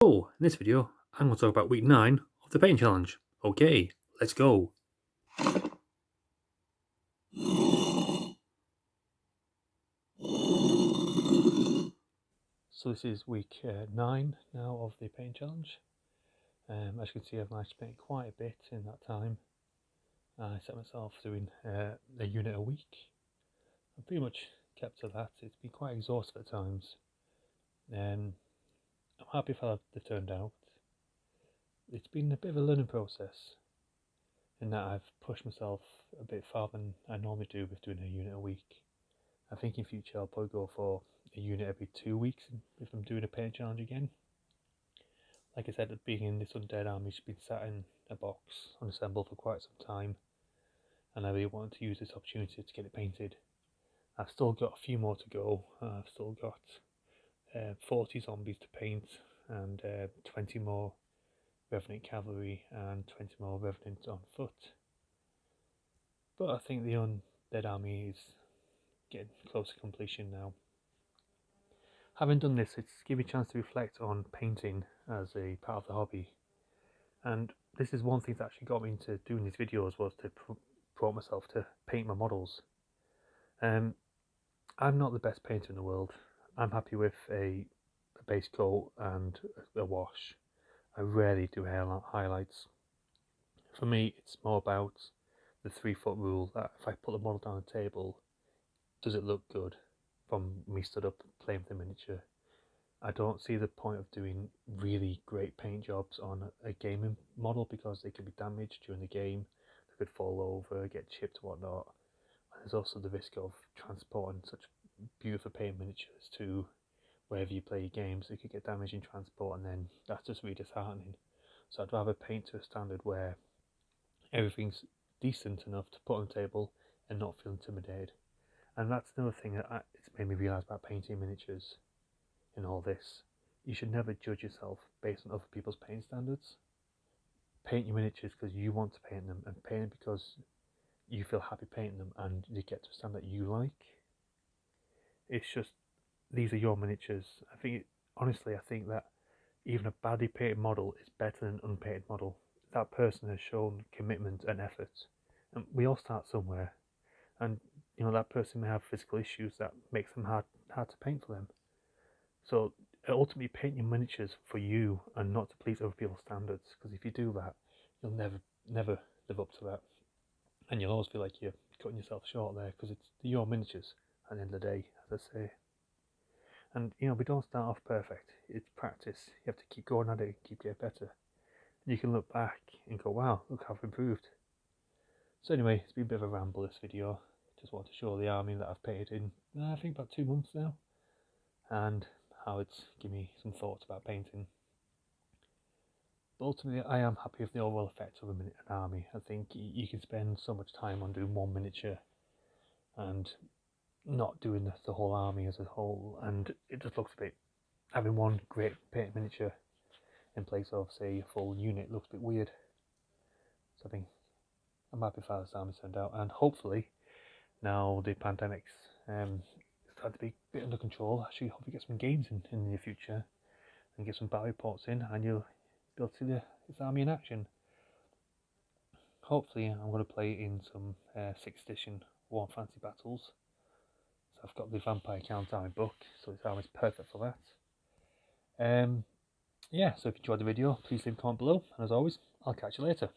So, in this video, I'm going to talk about week 9 of the paint challenge. Okay, let's go. So this is week 9 now of the paint challenge. As you can see, I've managed to paint quite a bit in that time. I set myself doing a unit a week. I've pretty much kept to that. It's been quite exhaustive at times. I'm happy with how they've turned out. It's been a bit of a learning process in that I've pushed myself a bit farther than I normally do with doing a unit a week. I think in future I'll probably go for a unit every 2 weeks if I'm doing a paint challenge again. Like I said, being in this Undead Army's been sat in a box unassembled for quite some time, and I really wanted to use this opportunity to get it painted. I've still got a few more to go. I've still got 40 zombies to paint and 20 more Revenant Cavalry and 20 more Revenant on foot. But I think the Undead Army is getting close to completion now. Having done this, it's given me a chance to reflect on painting as a part of the hobby. And this is one thing that actually got me into doing these videos, was to promote myself to paint my models. I'm not the best painter in the world. I'm happy with a base coat and a wash. I rarely do highlights. For me, it's more about the 3-foot rule, that if I put the model down on the table, does it look good from me stood up playing with the miniature? I don't see the point of doing really great paint jobs on a gaming model, because they could be damaged during the game, they could fall over, get chipped, whatnot. And there's also the risk of transporting such beautiful paint miniatures to wherever you play your games. They could get damaged in transport, and then that's just really disheartening. So I'd rather paint to a standard where everything's decent enough to put on the table and not feel intimidated. And that's another thing that it's made me realise about painting miniatures in all this. You should never judge yourself based on other people's paint standards. Paint your miniatures because you want to paint them, and paint them because you feel happy painting them and you get to a standard that you like. It's just, these are your miniatures. Honestly, I think that even a badly painted model is better than an unpainted model. That person has shown commitment and effort, and we all start somewhere. And that person may have physical issues that makes them hard to paint for them. So ultimately, paint your miniatures for you and not to please other people's standards. Because if you do that, you'll never live up to that, and you'll always feel like you're cutting yourself short there, because it's your miniatures at the end of the day, as I say. And we don't start off perfect. It's practice. You have to keep going at it and keep getting better. And you can look back and go, wow, look how I've improved. So anyway, it's been a bit of a ramble, this video. Just want to show the army that I've painted in, I think, about 2 months now, and how it's given me some thoughts about painting. But ultimately, I am happy with the overall effect of an army. I think you can spend so much time on doing one miniature and not doing the whole army as a whole, and it just looks a bit, having one great painted miniature in place of, say, a full unit looks a bit weird. So I think I'm happy with how this army turned out, and hopefully now the pandemic's started to be a bit under control. Actually, hope we get some games in the near future and get some battle reports in, and you'll be able to see this army in action. Hopefully, I'm going to play in some 6th edition Warm Fantasy battles. So I've got the Vampire Count Army book, so this army is perfect for that. Yeah, so if you enjoyed the video, please leave a comment below, and as always, I'll catch you later.